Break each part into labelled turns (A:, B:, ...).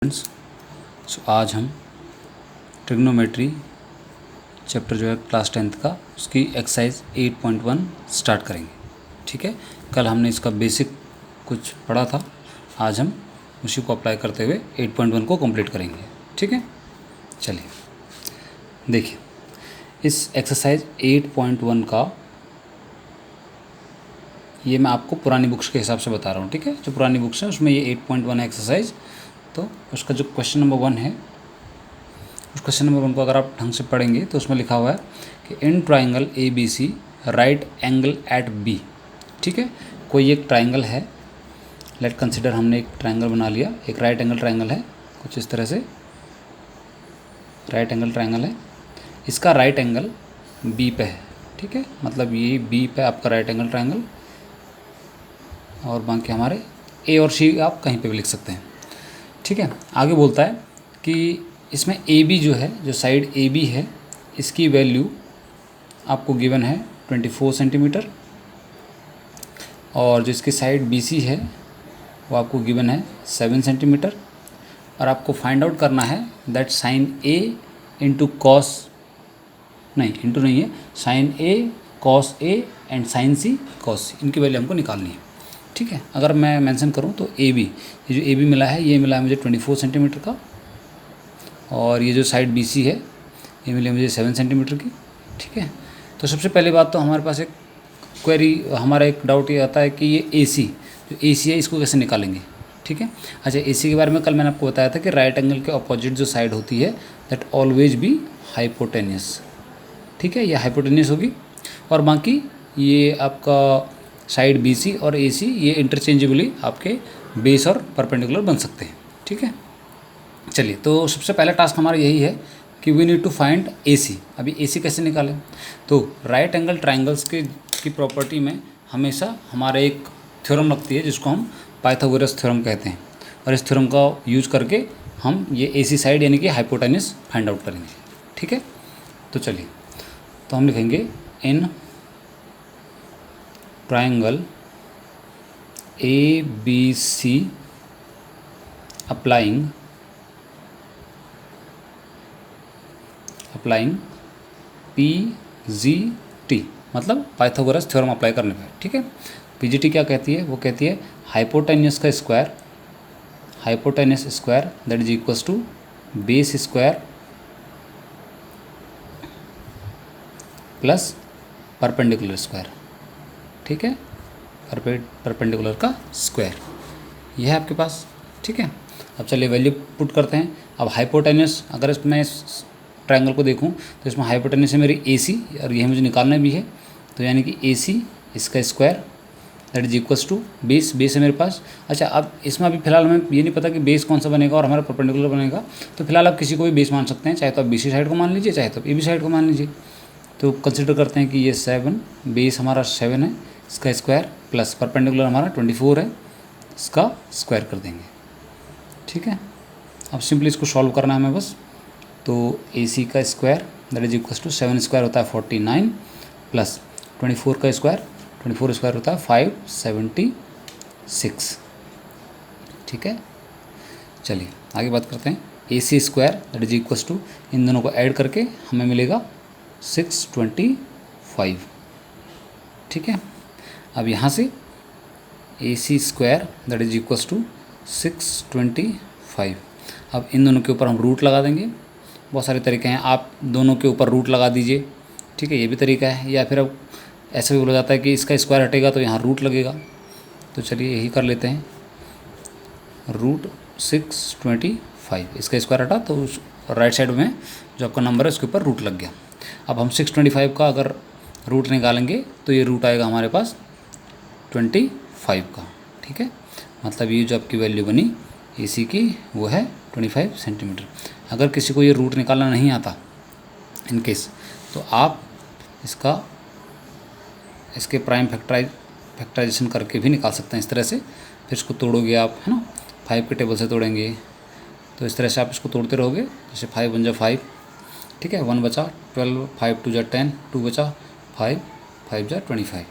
A: Friends, आज हम trigonometry chapter जो है क्लास 10th का उसकी एक्सरसाइज 8.1 स्टार्ट करेंगे। ठीक है, कल हमने इसका बेसिक कुछ पढ़ा था, आज हम उसी को अप्लाई करते हुए 8.1 को कंप्लीट करेंगे। ठीक है, चलिए देखिए इस एक्सरसाइज 8.1 का ये मैं आपको पुरानी बुक्स के हिसाब से बता रहा हूँ। ठीक है, जो पुरानी बुक्स हैं उसमें ये 8.1 है एक्सरसाइज। तो उसका जो क्वेश्चन नंबर 1 है, उस क्वेश्चन नंबर 1 को अगर आप ढंग से पढ़ेंगे तो उसमें लिखा हुआ है कि in triangle ABC right angle at B। ठीक है, कोई एक ट्राइंगल है, लेट कंसिडर हमने एक ट्राइंगल बना लिया, एक राइट एंगल ट्राइंगल है, कुछ इस तरह से राइट एंगल ट्राइंगल है। इसका राइट एंगल B पे है। ठीक है, मतलब ये B पे आपका राइट एंगल ट्राइंगल, और बाकी हमारे A और C आप कहीं पे भी लिख सकते हैं। ठीक है, आगे बोलता है कि इसमें AB जो है, जो साइड AB है, इसकी वैल्यू आपको गिवन है 24 सेंटीमीटर, और जो इसकी साइड BC है वो आपको गिवन है 7 सेंटीमीटर, और आपको फाइंड आउट करना है that sine A into cos, नहीं इंटू नहीं है, sine A cos A and sine C cos C, इनकी वैल्यू हमको निकालनी है। ठीक है, अगर मैं मेंशन करूं तो AB, ये जो AB मिला है, ये मिला है मुझे 24 सेंटीमीटर का, और ये जो साइड BC है ये मिली मुझे 7 सेंटीमीटर की। ठीक है, तो सबसे पहली बात तो हमारे पास एक क्वेरी, हमारा एक डाउट ये आता है कि ये AC, जो AC है इसको कैसे निकालेंगे। ठीक है, अच्छा AC के बारे में कल मैंने आपको बताया था कि राइट एंगल के अपोजिट जो साइड होती है दैट ऑलवेज बी हाइपोटेनियस। ठीक है, ये हाइपोटेनियस होगी, और बाकी ये आपका साइड BC और AC ये इंटरचेंजेबली आपके बेस और परपेंडिकुलर बन सकते हैं। ठीक है, चलिए तो सबसे पहला टास्क हमारा यही है कि we need to find AC। अभी AC कैसे निकालें, तो राइट एंगल ट्राइंगल्स की प्रॉपर्टी में हमेशा हमारे एक थ्योरम लगती है जिसको हम पाइथागोरस थ्योरम कहते हैं, और इस थ्योरम का यूज करके हम ये AC साइड यानी कि हाइपोटेनियस फाइंड आउट करेंगे। ठीक है, तो चलिए तो हम लिखेंगे इन ट्राइंगल ABC अप्लाइंग PGT, मतलब पाइथागोरस थ्योरम अप्लाई करने पर। ठीक है, PGT क्या कहती है, वो कहती है हाइपोटेनियस का square, hypotenuse square that is equals to base square plus perpendicular square. ठीक है, परपेंडिकुलर का स्क्वायर यह है आपके पास। ठीक है, अब चलिए वैल्यू पुट करते हैं। अब हाइपोटेनियस, अगर इसमें ट्रायंगल को देखूं तो इसमें हाइपोटेनियस है मेरी AC, और यह मुझे निकालना भी है, तो यानी कि AC इसका square that is equals to base है मेरे पास। अच्छा, अब इसमें अभी फिलहाल हमें ये नहीं पता कि बेस कौन सा बनेगा और हमारा परपेंडिकुलर बनेगा, तो फिलहाल आप किसी को भी बेस मान सकते हैं, चाहे तो आप BC साइड को मान लीजिए, चाहे तो AB साइड को मान लीजिए। तो कंसिडर करते हैं कि ये 7, बेस हमारा 7 है, इसका स्क्वायर प्लस परपेंडिकुलर हमारा 24 है, इसका स्क्वायर कर देंगे। ठीक है, अब सिंपली इसको सॉल्व करना है हमें बस। तो AC का square that is equals to 7 square होता है 49 प्लस 24 का स्क्वायर, 24 स्क्वायर होता है 576। ठीक है, चलिए आगे बात करते हैं। AC square that is equals to, इन दोनों को ऐड करके हमें मिलेगा 625। ठीक है, अब यहाँ से AC square that is equals to 625। अब इन दोनों के ऊपर हम रूट लगा देंगे। बहुत सारे तरीके हैं, आप दोनों के ऊपर रूट लगा दीजिए। ठीक है, ये भी तरीका है, या फिर अब ऐसा भी बोला जाता है कि इसका स्क्वायर हटेगा तो यहाँ रूट लगेगा। तो चलिए यही कर लेते हैं, रूट 625, इसका स्क्वायर हटा तो उस राइट साइड में जो आपका नंबर है उसके ऊपर रूट लग गया। अब हम 625 का अगर रूट निकालेंगे तो ये रूट आएगा हमारे पास 25 का। ठीक है, मतलब ये जो आपकी वैल्यू बनी AC की वो है 25 सेंटीमीटर। अगर किसी को ये रूट निकालना नहीं आता इन केस, तो आप इसके प्राइम फैक्टराइजेशन करके भी निकाल सकते हैं इस तरह से। फिर इसको तोड़ोगे आप, है ना, 5 के टेबल से तोड़ेंगे, तो इस तरह से आप इसको तोड़ते रहोगे। जैसे 5 × 5, ठीक है, 1 बचा 12, 5 × 2 = 10, 2 बचा 5, 5 × 25।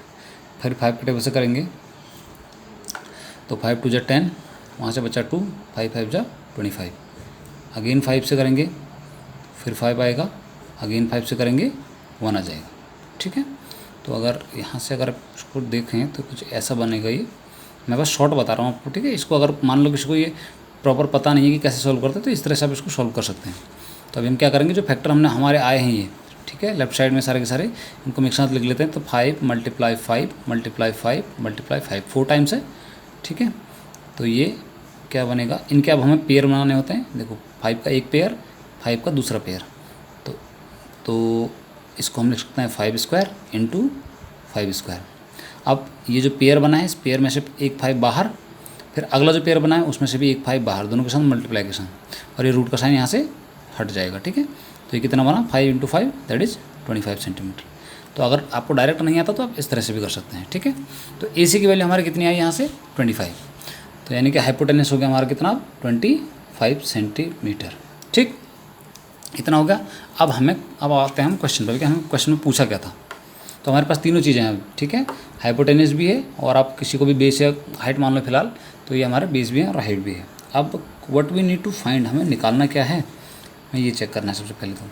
A: फिर 5 के टेबल से करेंगे तो 5 × 2 = 10, वहाँ से बचा 2, 5 × 5 = 25, अगेन 5 से करेंगे फिर 5 आएगा, अगेन 5 से करेंगे 1 आ जाएगा। ठीक है, तो अगर यहाँ से अगर इसको देखें तो कुछ ऐसा बनेगा। ये मैं बस शॉर्ट बता रहा हूँ आपको। ठीक है, इसको अगर मान लो किसी को ये प्रॉपर पता नहीं है कि कैसे सॉल्व करते हैं तो इस तरह से आप इसको सॉल्व कर सकते हैं। तो अभी हम क्या करेंगे, जो फैक्टर हमने हमारे आए हैं ये, ठीक है, लेफ्ट साइड में सारे के सारे इनको एक साथ लिख लेते हैं। तो 5 × 5 × 5 × 5 4 टाइम्स है। ठीक है, तो ये क्या बनेगा, इनके अब हमें पेयर बनाने होते हैं। देखो 5 का एक पेयर, 5 का दूसरा पेयर, तो इसको हम लिख सकते हैं 5 स्क्वायर इंटू 5 स्क्वायर। अब ये जो पेयर बना है इस पेयर में से एक 5 बाहर, फिर अगला जो पेयर बना है उसमें से भी एक 5 बाहर, दोनों के साथ मल्टीप्लिकेशन, और ये रूट का साइन यहाँ से हट जाएगा। ठीक है, तो ये कितना बना 5 × 5 दैट इज़ 25 सेंटीमीटर। तो अगर आपको डायरेक्ट नहीं आता तो आप इस तरह से भी कर सकते हैं। ठीक है, तो AC की वैल्यू हमारी कितनी आई यहाँ से 25, तो यानी कि हाइपोटेनस हो गया हमारा कितना 25 सेंटीमीटर। ठीक, इतना हो गया। अब आते हैं हम क्वेश्चन पर कि हमें क्वेश्चन में पूछा क्या था। तो हमारे पास तीनों चीज़ें हैं। ठीक है, हाइपोटेनस भी है और आप किसी को भी बेस या हाइट मान लो फिलहाल, तो ये हमारे बेस भी है और हाइट भी है। अब what we need to find, हमें निकालना क्या है, हमें ये चेक करना है सबसे पहले। तो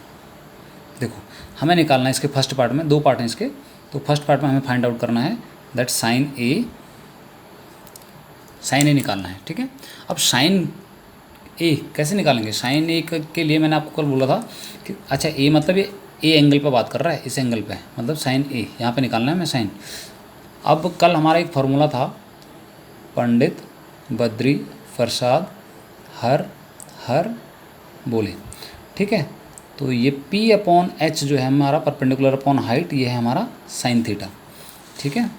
A: देखो हमें निकालना है इसके फर्स्ट पार्ट में, 2 पार्ट हैं इसके। तो फर्स्ट पार्ट में हमें फाइंड आउट करना है दैट साइन ए निकालना है। ठीक है, अब साइन ए कैसे निकालेंगे, साइन ए के लिए मैंने आपको कल बोला था कि अच्छा ए मतलब ये ए एंगल पे बात कर रहा है, इस एंगल पे, मतलब साइन ए यहाँ पे निकालना है हमें साइन। अब कल हमारा एक फार्मूला था, पंडित बद्री प्रसाद हर बोले। ठीक है, तो ये P/H जो है हमारा परपेंडिकुलर अपॉन हाइट, ये है हमारा साइन थीटा। ठीक है,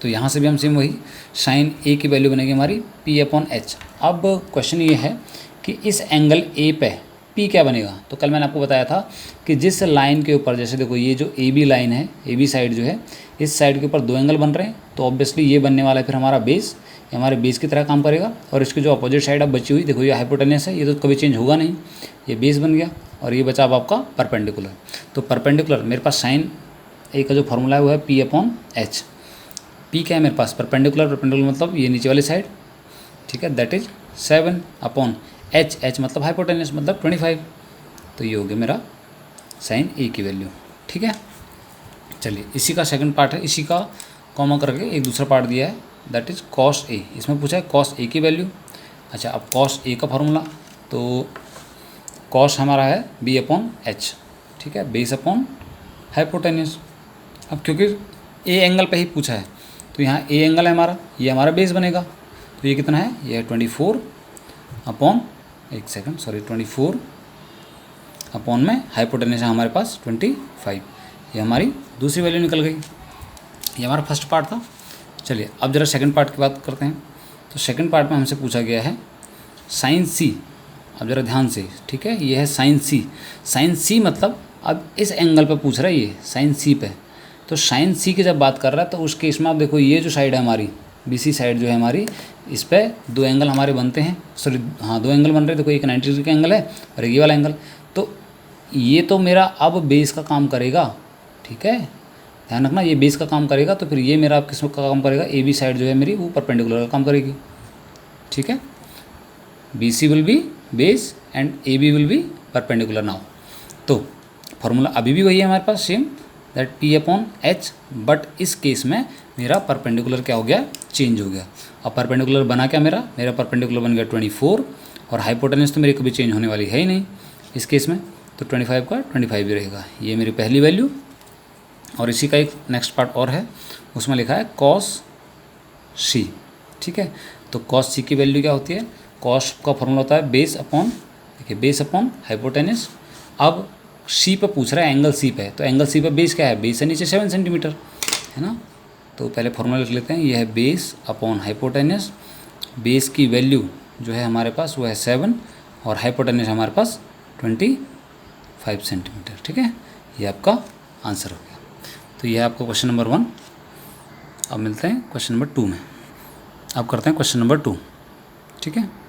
A: तो यहाँ से भी हम सेम वही साइन ए की वैल्यू बनेगी हमारी P/H। अब क्वेश्चन ये है कि इस एंगल ए पे P क्या बनेगा। तो कल मैंने आपको बताया था कि जिस लाइन के ऊपर, जैसे देखो ये जो AB लाइन है, AB साइड जो है, इस साइड के ऊपर 2 एंगल बन रहे हैं, तो ऑब्वियसली ये बनने वाला है फिर हमारा बेस, ये हमारे बेस की तरह काम करेगा। और इसकी जो अपोजिट साइड अब बची हुई, देखो ये हाइपोटेनस है, ये तो कभी चेंज होगा नहीं, ये बेस बन गया, और ये बचा अब आपका परपेंडिकुलर। तो परपेंडिकुलर मेरे पास साइन ए का जो फॉर्मूला है वो है P/H। P क्या है मेरे पास, परपेंडिकुलर मतलब ये नीचे वाली साइड। ठीक है, दैट इज 7/H, H मतलब हाइपोटेनस मतलब 25। तो ये हो गया मेरा साइन ए की वैल्यू। ठीक है, चलिए इसी का सेकंड पार्ट है, इसी का कॉमा करके एक दूसरा पार्ट दिया है दैट इज कॉस ए। इसमें पूछा है कॉस ए की वैल्यू। अच्छा, अब कॉस ए का फॉर्मूला, तो कॉस हमारा है B/H। ठीक है, बेस अपॉन हाइपोटेनस। अब क्योंकि ए एंगल पे ही पूछा है तो यहाँ ए एंगल है हमारा, ये हमारा बेस बनेगा। तो ये कितना है, ये है 24 अपॉन में हाइपोटेनस है हमारे पास 25। ये हमारी दूसरी वैल्यू निकल गई। ये हमारा फर्स्ट पार्ट था। चलिए अब ज़रा सेकंड पार्ट की बात करते हैं। तो सेकंड पार्ट में हमसे पूछा गया है साइन सी। अब ज़रा ध्यान से, ठीक है, ये है साइन सी। साइन सी मतलब अब इस एंगल पे पूछ रहा है, ये साइन सी पे। तो साइन सी की जब बात कर रहा है तो उस केस में आप देखो ये जो साइड है हमारी BC साइड जो है हमारी, इस पर 2 एंगल हमारे बनते हैं, सॉरी हाँ 2 एंगल बन रहे हैं। देखो एक 90 डिग्री का एंगल है और ये वाला एंगल। तो ये तो मेरा अब बेस का काम करेगा। ठीक है, ध्यान रखना, ये बेस का काम करेगा। तो फिर ये मेरा अब किस का काम करेगा, AB साइड जो है मेरी वो परपेंडिकुलर का काम करेगी। ठीक है, BC will be base and AB will be perpendicular now. तो फॉर्मूला अभी भी वही है हमारे पास सेम, दैट P/H, बट इस केस में मेरा परपेंडिकुलर क्या हो गया, चेंज हो गया। अब परपेंडिकुलर बना क्या मेरा परपेंडिकुलर बन गया 24, और हाइपोटेनस तो मेरी कभी चेंज होने वाली है ही नहीं इस केस में। तो 25 का 25 ही रहेगा, ये मेरी पहली वैल्यू। और इसी का एक नेक्स्ट पार्ट और है, उसमें लिखा है कॉस सी। ठीक है, तो कॉस सी की वैल्यू क्या होती है, कॉस का फॉर्मूला होता है बेस अपॉन, देखिए बेस अपॉन हाइपोटेनस। अब सी पे पूछ रहा है, एंगल सी पे, तो एंगल सी पे बेस क्या है, बेस से नीचे 7 सेंटीमीटर है ना। तो पहले फॉर्मूला लिख लेते हैं, यह है बेस अपॉन हाइपोटेनस। बेस की वैल्यू जो है हमारे पास वो है 7 और हाइपोटेनस हमारे पास 25 सेंटीमीटर। ठीक है, ये आपका आंसर हो गया। तो यह है आपका क्वेश्चन नंबर 1। अब मिलते हैं क्वेश्चन नंबर 2 में। अब करते हैं क्वेश्चन नंबर 2। ठीक है।